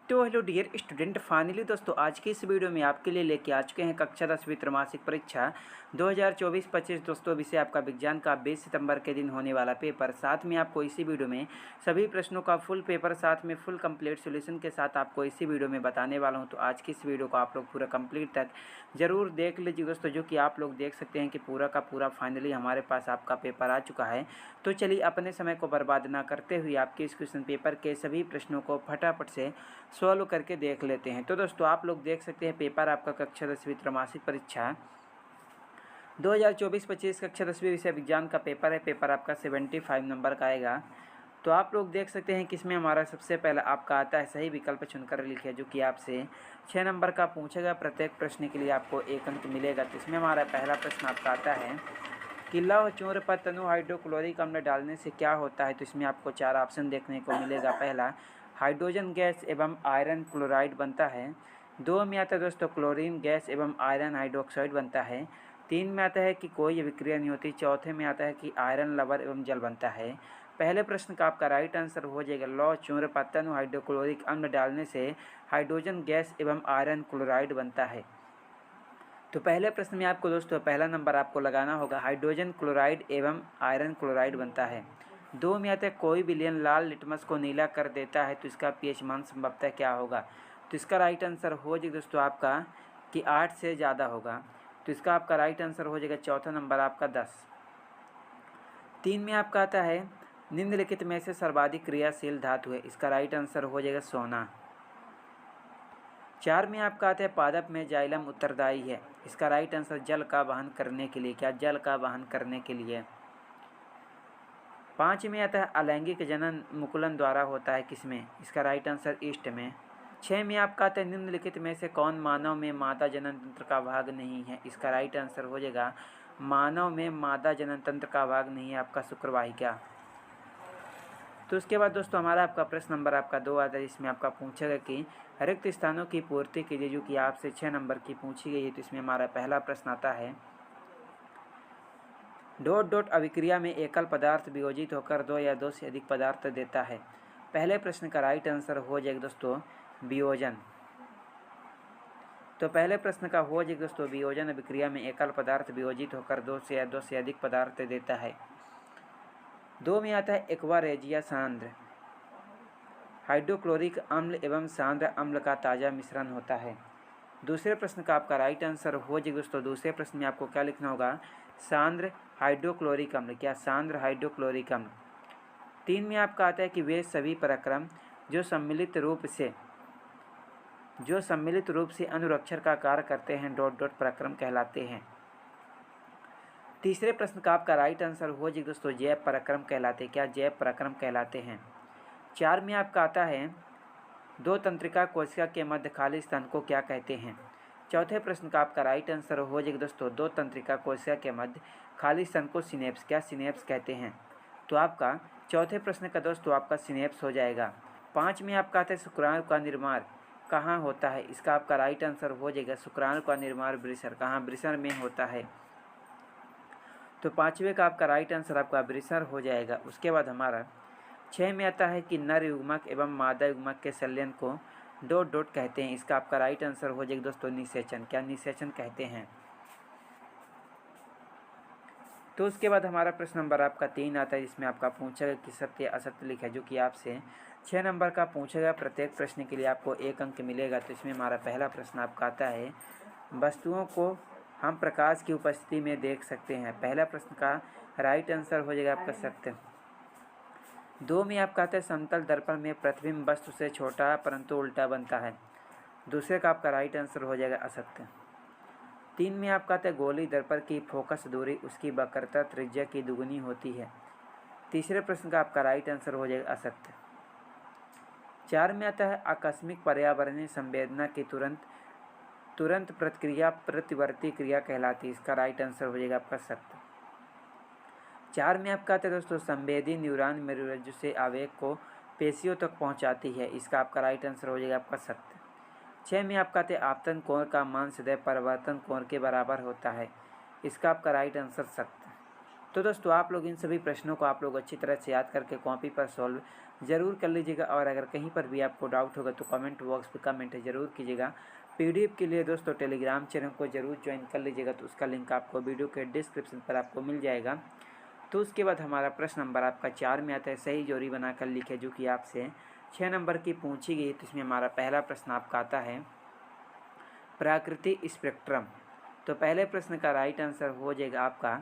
तो hello dear student, finally दोस्तों आज की इस वीडियो में आपके लिए लेके आ चुके हैं कक्षा 10वीं त्रैमासिक परीक्षा 2024-25 दोस्तों विषय आपका विज्ञान का 20 सितंबर के दिन होने वाला पेपर। साथ में आपको इसी वीडियो में सभी प्रश्नों का फुल पेपर साथ में फुल कंप्लीट सॉल्यूशन के साथ आपको इसी वीडियो में बताने वाला हूं। तो आज की इस वीडियो को आप लोग पूरा कंप्लीट तक ज़रूर देख लीजिए दोस्तों, जो कि आप लोग देख सकते हैं कि पूरा का पूरा फाइनली हमारे पास आपका पेपर आ चुका है। तो चलिए अपने समय को बर्बाद ना करते हुए आपके इस क्वेश्चन पेपर के सभी प्रश्नों को फटाफट से सॉल्व करके देख लेते हैं। तो दोस्तों आप लोग देख सकते हैं पेपर आपका कक्षा 10वीं त्रैमासिक परीक्षा 2024-25 कक्षा 10वीं विषय विज्ञान का पेपर है। पेपर आपका 75 नंबर का आएगा। तो आप लोग देख सकते हैं कि इसमें हमारा सबसे पहला आपका आता है सही विकल्प चुनकर लिखे, जो कि आपसे 6 नंबर का पूछेगा। प्रत्येक प्रश्न के लिए आपको 1 अंक मिलेगा। तो इसमें हमारा पहला प्रश्न आपका आता है कि लौह चूर्ण पर तनु हाइड्रोक्लोरिक अम्ल डालने से क्या होता है। तो इसमें आपको 4 ऑप्शन देखने को मिलेगा। पहला, हाइड्रोजन गैस एवं आयरन क्लोराइड बनता है। 2 में आता है दोस्तों क्लोरीन गैस एवं आयरन हाइड्रोक्साइड बनता है। 3 में आता है कि कोई विक्रिया नहीं होती। चौथे में आता है कि आयरन लवण एवं जल बनता है। पहले प्रश्न का आपका राइट आंसर हो जाएगा लौह चूर्ण पर तनु हाइड्रोक्लोरिक अम्ल डालने से हाइड्रोजन गैस एवं आयरन क्लोराइड बनता है। तो पहले प्रश्न में आपको दोस्तों पहला नंबर आपको लगाना होगा, हाइड्रोजन क्लोराइड एवं आयरन क्लोराइड बनता है। 2 में आता है कोई विलयन लाल लिटमस को नीला कर देता है, तो इसका पीएच मान संभवतः क्या होगा। तो इसका राइट आंसर हो जाएगा दोस्तों आपका कि 8 से ज़्यादा होगा। तो इसका आपका राइट आंसर हो जाएगा चौथा नंबर आपका 10। 3 में आपका आता है निम्नलिखित में से सर्वाधिक क्रियाशील धातु है। इसका राइट आंसर हो जाएगा सोना। 4 में आपका आता है पादप में जाइलम उत्तरदायी है। इसका राइट आंसर जल का वहन करने के लिए, क्या जल का वहन करने के लिए। 5 में आता है अलैंगिक जनन मुकुलन द्वारा होता है किसमें। इसका राइट आंसर ईस्ट में। 6 में आपका आता है निम्नलिखित में से कौन मानव में मादा जनन तंत्र का भाग नहीं है। इसका राइट आंसर हो जाएगा मानव में मादा जनन तंत्र का भाग नहीं है आपका शुक्रवाहिका। तो उसके बाद दोस्तों हमारा आपका प्रश्न नंबर आपका 2 आता है, जिसमें आपका पूछेगा कि रिक्त स्थानों की पूर्ति कीजिए, जो कि आपसे 6 नंबर की पूछी गई है। तो इसमें हमारा पहला प्रश्न आता है, डॉट डॉट अभिक्रिया में एकल पदार्थ वियोजित होकर 2 या 2 से अधिक पदार्थ देता है। पहले प्रश्न का राइट आंसर हो जाएगा दोस्तों वियोजन। तो पहले प्रश्न का हो जाएगा दोस्तों वियोजन अभिक्रिया में एकल पदार्थ वियोजित होकर 2 से अधिक पदार्थ देता है। 2 में आता है एक्वा रेजिया सांद्र हाइड्रोक्लोरिक अम्ल एवं सांद्र अम्ल का ताज़ा मिश्रण होता है। दूसरे प्रश्न का आपका राइट आंसर हो जाएगा दोस्तों दूसरे प्रश्न में आपको क्या लिखना होगा, सांद्र हाइड्रोक्लोरिक अम्ल, क्या सांद्र हाइड्रोक्लोरिक अम्ल। 3 में आपका आता है कि वे सभी प्रक्रम जो सम्मिलित रूप से अनुरक्षण का कार्य करते हैं डॉट डॉट प्रक्रम कहलाते हैं। तीसरे प्रश्न का आपका राइट आंसर हो जाएगा दोस्तों जैव प्रक्रम कहलाते हैं, क्या जैव प्रक्रम कहलाते हैं। 4 में आपका आता है 2 तंत्रिका कोशिका के मध्य खाली स्थान को क्या कहते हैं। चौथे प्रश्न का आपका राइट आंसर हो जाएगा दोस्तों 2 तंत्रिका कोशिका के मध्य खाली स्थान को सिनेप्स, क्या सिनेप्स कहते हैं। तो आपका चौथे प्रश्न का दोस्तों आपका सिनेप्स हो जाएगा। 5 में आपका आता है शुक्राणु का निर्माण कहाँ होता है। इसका आपका राइट आंसर हो जाएगा शुक्राणु का निर्माण वृषण, कहाँ वृषण में होता है। तो 5वें का आपका राइट आंसर आपका वृषण हो जाएगा। उसके बाद हमारा 6 में आता है कि नर युग्मक एवं मादा युग्मक के संलयन को डॉट डॉट कहते हैं। इसका आपका राइट आंसर हो जाएगा दोस्तों निषेचन, क्या निषेचन कहते हैं। तो उसके बाद हमारा प्रश्न नंबर आपका 3 आता है, जिसमें आपका पूछेगा कि सत्य असत्य लिखा, जो कि आपसे 6 नंबर का पूछेगा। प्रत्येक प्रश्न के लिए आपको 1 अंक मिलेगा। तो इसमें हमारा पहला प्रश्न आपका आता है वस्तुओं को हम प्रकाश की उपस्थिति में देख सकते हैं। पहला प्रश्न का राइट आंसर हो जाएगा आपका सत्य। 2 में आपका आता है समतल दर्पण में प्रतिबिंब वस्तु से छोटा परंतु उल्टा बनता है। दूसरे का आपका राइट आंसर हो जाएगा असत्य। 3 में आपका आता है गोली दर्पण की फोकस दूरी उसकी वक्रता त्रिज्या की दुगुनी होती है। तीसरे प्रश्न का आपका राइट आंसर हो जाएगा असत्य। 4 में आता है आकस्मिक पर्यावरणीय संवेदना की तुरंत प्रतिक्रिया प्रतिवर्ती क्रिया कहलाती है। इसका राइट आंसर हो जाएगा आपका सत्य। 4 में आपका आता है दोस्तों संवेदी न्यूरॉन मेरुरज्जु से आवेग को पेशियों तक पहुंचाती है। इसका आपका राइट आंसर हो जाएगा आपका सत्य। 6 में आपका आता है आपतन कोण का मान सदैव परिवर्तन कोण के बराबर होता है। इसका आपका राइट आंसर सत्य। तो दोस्तों आप लोग इन सभी प्रश्नों को आप लोग अच्छी तरह से याद करके कॉपी पर सॉल्व ज़रूर कर लीजिएगा। और अगर कहीं पर भी आपको डाउट होगा तो कमेंट बॉक्स पे कमेंट ज़रूर कीजिएगा। पीडीएफ के लिए दोस्तों टेलीग्राम चैनल को ज़रूर ज्वाइन कर लीजिएगा, तो उसका लिंक आपको वीडियो के डिस्क्रिप्शन पर आपको मिल जाएगा। तो उसके बाद हमारा प्रश्न नंबर आपका 4 में आता है, सही जोड़ी बनाकर लिखे, जो कि आपसे 6 नंबर की पूछी गई। तो इसमें हमारा पहला प्रश्न आपका आता है प्राकृतिक स्पेक्ट्रम। तो पहले प्रश्न का राइट आंसर हो जाएगा आपका,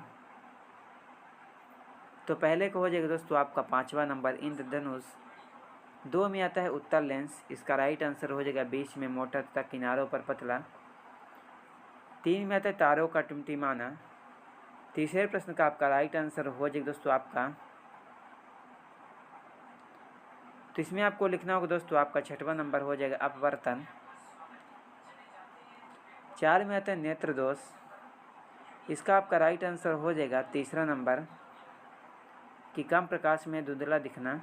तो पहले को हो जाएगा दोस्तों आपका 5वां नंबर इंद्रधनुष। 2 में आता है उत्तर लेंस, इसका राइट आंसर हो जाएगा बीच में मोटा तथा किनारों पर पतला। 3 में आता है तारों का टिमटिमाना। तीसरे प्रश्न का आपका राइट आंसर हो जाएगा दोस्तों आपका, तो इसमें आपको लिखना होगा दोस्तों आपका 6वां नंबर हो जाएगा अपवर्तन। 4 में आता है नेत्र दोष, इसका आपका राइट आंसर हो जाएगा तीसरा नंबर कि कम प्रकाश में धुंधला दिखना।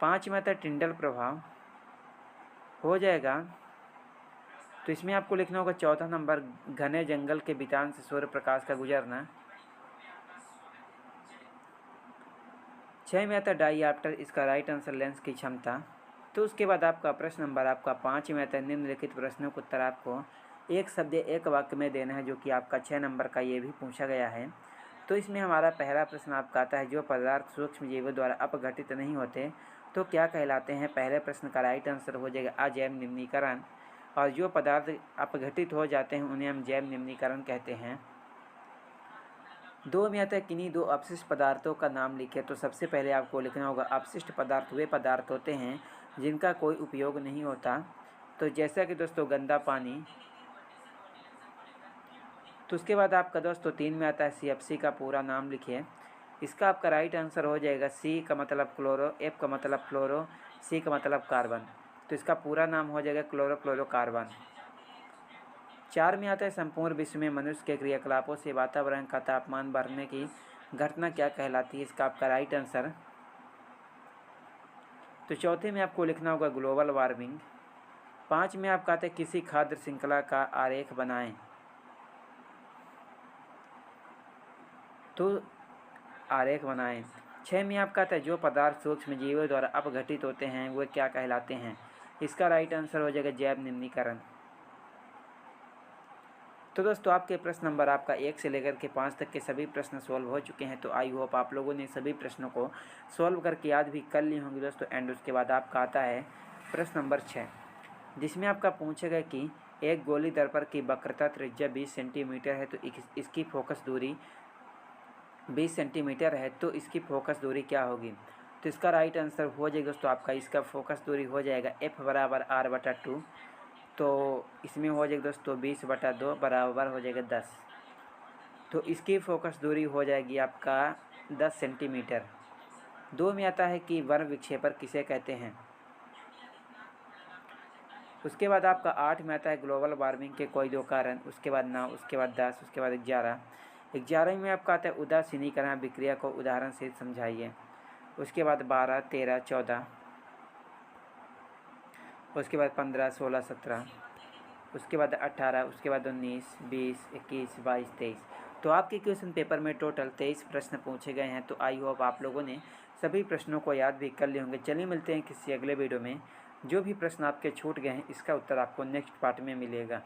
5 में आता है टिंडल प्रभाव हो जाएगा, तो इसमें आपको लिखना होगा चौथा नंबर घने जंगल के बीतान से सूर्य प्रकाश का गुजरना। 6 में आता है डाईऑप्टर, इसका राइट आंसर लेंस की क्षमता। तो उसके बाद आपका प्रश्न नंबर आपका 5 में आता है निम्नलिखित प्रश्नों का उत्तर आपको एक शब्द एक वाक्य में देना है, जो कि आपका 6 नंबर का ये भी पूछा गया है। तो इसमें हमारा पहला प्रश्न आपका आता है जो पदार्थ सूक्ष्म जीवों द्वारा अपघटित नहीं होते तो क्या कहलाते हैं। पहले प्रश्न का राइट आंसर हो जाएगा अजैव निम्नीकरण, और जो पदार्थ अपघटित हो जाते हैं उन्हें हम जैव निम्नीकरण कहते हैं। 2 में आता है किन्हीं 2 अपशिष्ट पदार्थों का नाम लिखे। तो सबसे पहले आपको लिखना होगा अपशिष्ट पदार्थ वे पदार्थ होते हैं जिनका कोई उपयोग नहीं होता, तो जैसा कि दोस्तों गंदा पानी। तो उसके बाद आपका दोस्तों 3 में आता है CFC का पूरा नाम लिखिए। इसका आपका राइट आंसर हो जाएगा C का मतलब क्लोरो, F का मतलब फ्लोरो, C का मतलब कार्बन। तो इसका पूरा नाम हो जाएगा क्लोरोफ्लोरोकार्बन। 4 में आता है संपूर्ण विश्व में मनुष्य के क्रियाकलापों से वातावरण का तापमान बढ़ने की घटना क्या कहलाती है। इसका आपका राइट आंसर, तो चौथे में आपको लिखना होगा ग्लोबल वार्मिंग। 5 में आपका आता है किसी खाद्य श्रृंखला का आरेख बनाएं। तो आरेख बनाएं। 6 में आपका आता है जो पदार्थ सूक्ष्म जीवों द्वारा अपघटित होते हैं वे क्या कहलाते हैं। इसका राइट आंसर हो जाएगा जैव निम्नीकरण। तो दोस्तों आपके प्रश्न नंबर आपका 1 से लेकर के 5 तक के सभी प्रश्न सॉल्व हो चुके हैं। तो आई होप आप लोगों ने सभी प्रश्नों को सॉल्व करके याद भी कर लिए होंगे दोस्तों। एंड उसके बाद आपका आता है प्रश्न नंबर 6, जिसमें आपका पूछेगा कि एक गोली दर्पण की वक्रता त्रिज्या 20 सेंटीमीटर है, तो इसकी फोकस दूरी 20 सेंटीमीटर है, तो इसकी फोकस दूरी क्या होगी। तो इसका राइट आंसर हो जाएगा दोस्तों आपका, इसका फोकस दूरी हो जाएगा F बराबर R/2। तो इसमें हो जाएगा दोस्तों 20/2 बराबर हो जाएगा 10। तो इसकी फोकस दूरी हो जाएगी आपका 10 सेंटीमीटर। 2 में आता है कि वर्म विक्षेपण किसे कहते हैं। उसके बाद आपका 8 में आता है ग्लोबल वार्मिंग के कोई 2 कारण। उसके बाद 9, उसके बाद 10, उसके बाद 11। 11 में आपका आता है उदासीनीकरण विक्रिया को उदाहरण से समझाइए। उसके बाद 12, 13, 14, उसके बाद 15, 16, 17, उसके बाद 18, उसके बाद 19, 20, 21, 22, 23। तो आपके क्वेश्चन पेपर में टोटल 23 प्रश्न पूछे गए हैं। तो आई होप आप लोगों ने सभी प्रश्नों को याद भी कर लिए होंगे। चलिए मिलते हैं किसी अगले वीडियो में। जो भी प्रश्न आपके छूट गए हैं इसका उत्तर आपको नेक्स्ट पार्ट में मिलेगा।